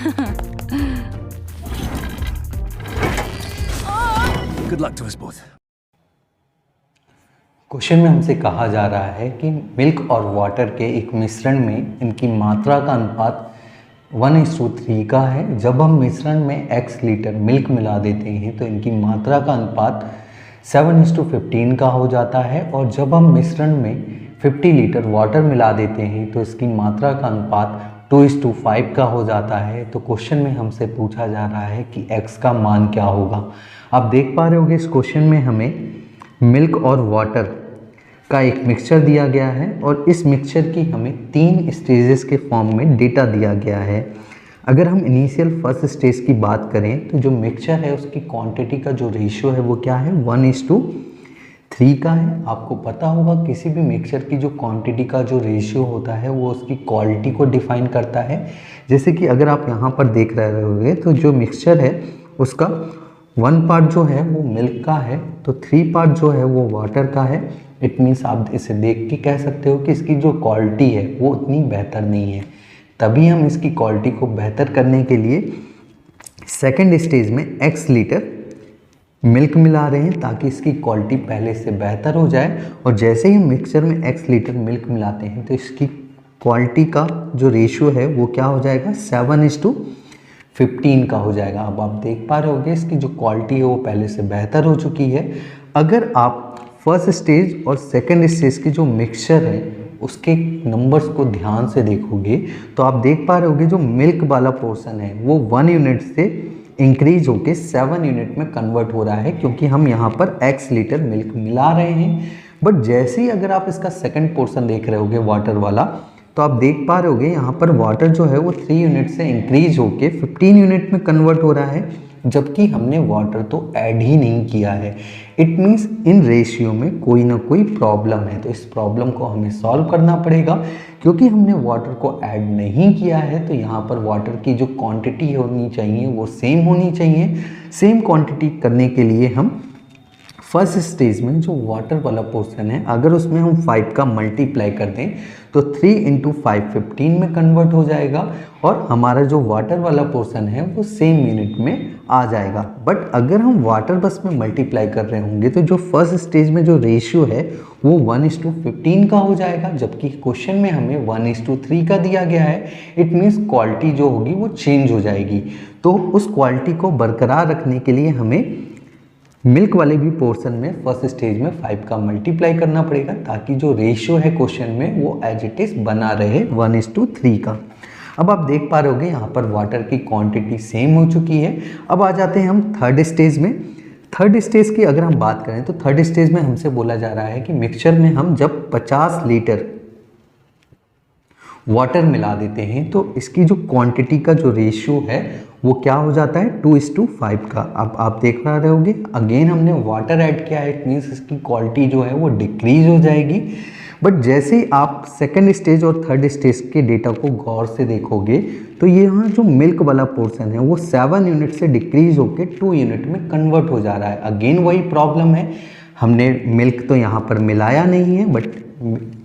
Good luck to us both. Question में हमसे कहा जा रहा है कि मिल्क और वाटर के एक मिश्रण में इनकी मात्रा का अनुपात 1:3 का है। जब हम मिश्रण में x लीटर मिल्क मिला देते हैं तो इनकी मात्रा का अनुपात 7:15 का हो जाता है, और जब हम मिश्रण में 50 लीटर वाटर मिला देते हैं तो इसकी मात्रा का अनुपात 2:5 का हो जाता है। तो क्वेश्चन में हमसे पूछा जा रहा है कि x का मान क्या होगा। आप देख पा रहे होंगे इस क्वेश्चन में हमें मिल्क और वाटर का एक मिक्सचर दिया गया है, और इस मिक्सचर की हमें 3 स्टेजेस के फॉर्म में डेटा दिया गया है। अगर हम इनिशियल फर्स्ट स्टेज की बात करें तो जो मिक्सचर है उसकी क्वांटिटी का जो रेशियो है वो क्या है, 1:3 का है। आपको पता होगा किसी भी मिक्सचर की जो क्वांटिटी का जो रेशियो होता है वो उसकी क्वालिटी को डिफाइन करता है। जैसे कि अगर आप यहाँ पर देख रहे होंगे तो जो मिक्सचर है उसका 1 पार्ट जो है वो मिल्क का है, तो 3 पार्ट जो है वो वाटर का है। इट मीन्स आप इसे देख के कह सकते हो कि इसकी जो क्वालिटी है वो उतनी बेहतर नहीं है। तभी हम इसकी क्वालिटी को बेहतर करने के लिए सेकंड स्टेज में x लीटर मिल्क मिला रहे हैं ताकि इसकी क्वालिटी पहले से बेहतर हो जाए। और जैसे ही हम मिक्सचर में x लीटर मिल्क मिलाते हैं तो इसकी क्वालिटी का जो रेशियो है वो क्या हो जाएगा, 7:15 का हो जाएगा। अब आप देख पा रहे होंगे इसकी जो क्वालिटी है वो पहले से बेहतर हो चुकी है। अगर आप फर्स्ट स्टेज और सेकंड स्टेज की जो मिक्सचर है उसके नंबर्स को ध्यान से देखोगे तो आप देख पा रहे होगे जो मिल्क वाला पोर्शन है वो 1 यूनिट से इंक्रीज होके 7 यूनिट में कन्वर्ट हो रहा है, क्योंकि हम यहाँ पर x लीटर मिल्क मिला रहे हैं। बट जैसे ही अगर आप इसका सेकंड पोर्शन देख रहे होगे वाटर वाला, तो आप देख पा रहे होगे यहाँ पर वाटर जो है वो 3 यूनिट से इंक्रीज होके 15 यूनिट में कन्वर्ट हो रहा है, जबकि हमने वाटर तो ऐड ही नहीं किया है। इट मीन्स इन रेशियो में कोई ना कोई प्रॉब्लम है। तो इस प्रॉब्लम को हमें सॉल्व करना पड़ेगा। क्योंकि हमने वाटर को ऐड नहीं किया है तो यहाँ पर वाटर की जो क्वांटिटी होनी चाहिए वो सेम होनी चाहिए। सेम क्वांटिटी करने के लिए हम फर्स्ट स्टेज में जो वाटर वाला पोर्शन है अगर उसमें हम 5 का मल्टीप्लाई कर दें तो 3 × 5 15 में कन्वर्ट हो जाएगा, और हमारा जो वाटर वाला पोर्शन है वो सेम यूनिट में आ जाएगा। बट अगर हम वाटर बस में मल्टीप्लाई कर रहे होंगे तो जो फर्स्ट स्टेज में जो रेशियो है वो 1:15 का हो जाएगा, जबकि क्वेश्चन में हमें 1:3 का दिया गया है। इट मीन्स क्वालिटी जो होगी वो चेंज हो जाएगी। तो उस क्वालिटी को बरकरार रखने के लिए हमें मिल्क वाले भी पोर्शन में फर्स्ट स्टेज में 5 का मल्टीप्लाई करना पड़ेगा ताकि जो रेशियो है क्वेश्चन में वो एज इट इज बना रहे 1:3 का। अब आप देख पा रहे होगे यहाँ पर वाटर की क्वांटिटी सेम हो चुकी है। अब आ जाते हैं हम थर्ड स्टेज में। थर्ड स्टेज की अगर हम बात करें तो थर्ड स्टेज में हमसे बोला जा रहा है कि मिक्सचर में हम जब 50 लीटर वाटर मिला देते हैं तो इसकी जो क्वांटिटी का जो रेशियो है वो क्या हो जाता है, 2:5 का। अब आप देख पा रहे होगे अगेन हमने वाटर ऐड किया है, इट मीन्स इसकी क्वालिटी जो है वो डिक्रीज हो जाएगी। बट जैसे ही आप सेकंड स्टेज और थर्ड स्टेज के डेटा को गौर से देखोगे तो ये यहाँ जो मिल्क वाला पोर्शन है वो 7 यूनिट से डिक्रीज होकर 2 यूनिट में कन्वर्ट हो जा रहा है। अगेन वही प्रॉब्लम है, हमने मिल्क तो यहाँ पर मिलाया नहीं है, बट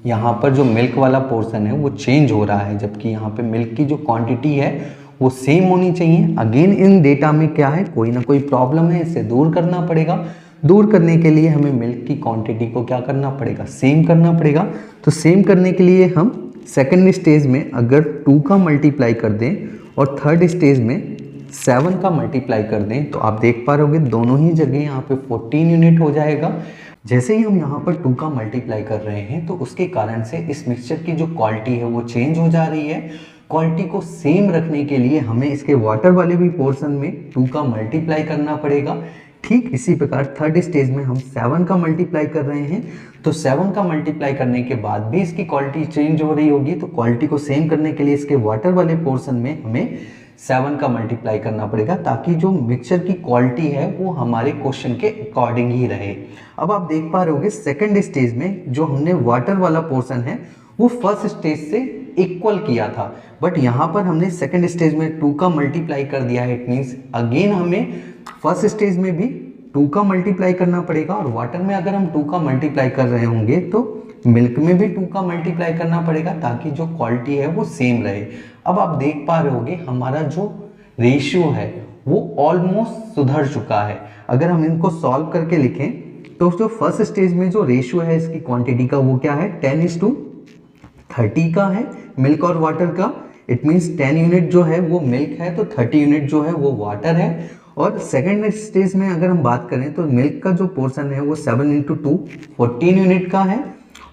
यहाँ पर जो मिल्क वाला पोर्शन है वो चेंज हो रहा है, जबकि यहाँ पे मिल्क की जो क्वांटिटी है वो सेम होनी चाहिए। अगेन इन डेटा में क्या है, कोई ना कोई प्रॉब्लम है, इसे दूर करना पड़ेगा। दूर करने के लिए हमें मिल्क की क्वांटिटी को क्या करना पड़ेगा, सेम करना पड़ेगा। तो सेम करने के लिए हम सेकंड स्टेज में अगर 2 का मल्टीप्लाई कर दें और थर्ड स्टेज में 7 का मल्टीप्लाई कर दें तो आप देख पा रहे होगे दोनों ही जगह यहाँ पे 14 यूनिट हो जाएगा। जैसे ही हम यहाँ पर 2 का मल्टीप्लाई कर रहे हैं तो उसके कारण से इस मिक्सचर की जो क्वालिटी है वो चेंज हो जा रही है। क्वालिटी को सेम रखने के लिए हमें इसके वाटर वाले भी पोर्शन में 2 का मल्टीप्लाई करना पड़ेगा। ठीक इसी प्रकार थर्ड स्टेज में हम 7 का मल्टीप्लाई कर रहे हैं, तो 7 का मल्टीप्लाई करने के बाद भी इसकी क्वालिटी चेंज हो रही होगी। तो क्वालिटी को सेम करने के लिए इसके वाटर वाले पोर्शन में हमें 7 का मल्टीप्लाई करना पड़ेगा ताकि जो मिक्सचर की क्वालिटी है वो हमारे क्वेश्चन के अकॉर्डिंग ही रहे। अब आप देख पा रहे होगे सेकंड स्टेज में जो हमने वाटर वाला पोर्शन है वो फर्स्ट स्टेज से इक्वल किया था, बट यहाँ पर हमने सेकंड स्टेज में 2 का मल्टीप्लाई कर दिया है। इट मीन्स अगेन हमें फर्स्ट स्टेज में भी 2 का मल्टीप्लाई करना पड़ेगा, और वाटर में अगर हम 2 का मल्टीप्लाई कर रहे होंगे तो मिल्क में भी 2 का मल्टीप्लाई करना पड़ेगा ताकि जो क्वालिटी है वो सेम रहे। अब आप देख पा रहे होगे हमारा जो रेशियो है वो ऑलमोस्ट सुधर चुका है। अगर हम इनको सॉल्व करके लिखें तो जो फर्स्ट स्टेज में जो रेशियो है इसकी क्वांटिटी का वो क्या है 10:30 का है मिल्क और वाटर का। इट मीन्स 10 यूनिट जो है वो मिल्क है तो 30 यूनिट जो है वो वाटर है। और सेकेंड स्टेज में अगर हम बात करें तो मिल्क का जो पोर्शन है वो 7 × 2 14 यूनिट का है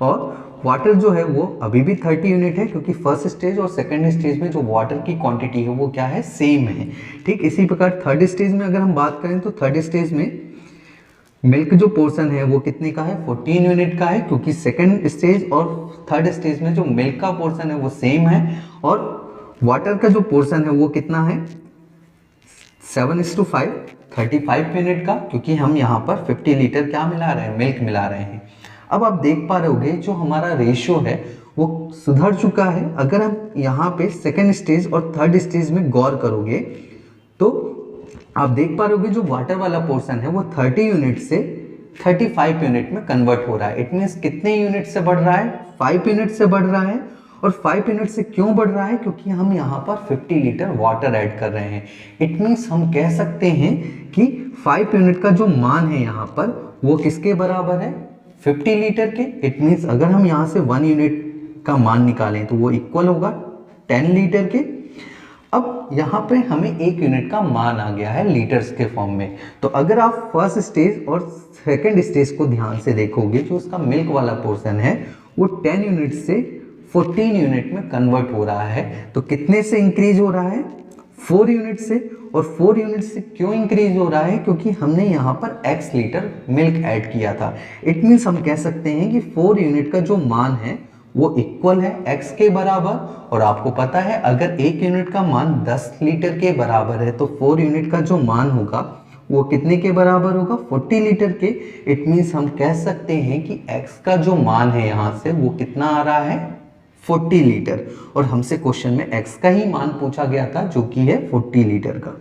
और वाटर जो है वो अभी भी 30 यूनिट है क्योंकि फर्स्ट स्टेज और सेकेंड स्टेज में जो वाटर की क्वांटिटी है वो क्या है सेम है। ठीक इसी प्रकार थर्ड स्टेज में अगर हम बात करें तो थर्ड स्टेज में मिल्क जो पोर्शन है वो कितने का है 14 यूनिट का है क्योंकि सेकेंड स्टेज और थर्ड स्टेज में जो मिल्क का पोर्शन है वो सेम है और वाटर का जो पोर्शन है वो कितना है 7:5 35 यूनिट का क्योंकि हम यहाँ पर 50 लीटर क्या मिला रहे हैं मिल्क मिला रहे हैं। अब आप देख पा रहे होगे जो हमारा रेशियो है वो सुधर चुका है। अगर हम यहाँ पे सेकेंड स्टेज और थर्ड स्टेज में गौर करोगे तो आप देख पा रहे होगे जो वाटर वाला पोर्शन है वो 30 यूनिट से 35 यूनिट में कन्वर्ट हो रहा है। इट मीन्स कितने यूनिट से बढ़ रहा है 5 यूनिट से बढ़ रहा है। और 5 यूनिट से क्यों बढ़ रहा है क्योंकि हम यहाँ पर 50 लीटर वाटर ऐड कर रहे हैं। इट मीन्स हम कह सकते हैं कि 5 यूनिट का जो मान है यहाँ पर वो किसके बराबर है 50 लीटर के। इट मीन्स अगर हम यहाँ से 1 यूनिट का मान निकालें तो वो इक्वल होगा 10 लीटर के। अब यहाँ पे हमें 1 यूनिट का मान आ गया है लीटर्स के फॉर्म में। तो अगर आप फर्स्ट स्टेज और सेकेंड स्टेज को ध्यान से देखोगे जो उसका मिल्क वाला पोर्शन है वो 10 यूनिट से 14 यूनिट में कन्वर्ट हो रहा है। तो कितने से इंक्रीज हो रहा है 4 यूनिट से। और 4 यूनिट से क्यों इंक्रीज हो रहा है क्योंकि हमने यहाँ पर x लीटर मिल्क ऐड किया था। इट मीन्स हम कह सकते हैं कि 4 यूनिट का जो मान है वो इक्वल है x के बराबर। और आपको पता है अगर 1 यूनिट का मान 10 लीटर के बराबर है तो 4 यूनिट का जो मान होगा वो कितने के बराबर होगा 40 लीटर के। इट मीन्स हम कह सकते हैं कि x का जो मान है यहाँ से वो कितना आ रहा है 40 लीटर। और हमसे क्वेश्चन में x का ही मान पूछा गया था जो कि है 40 लीटर का।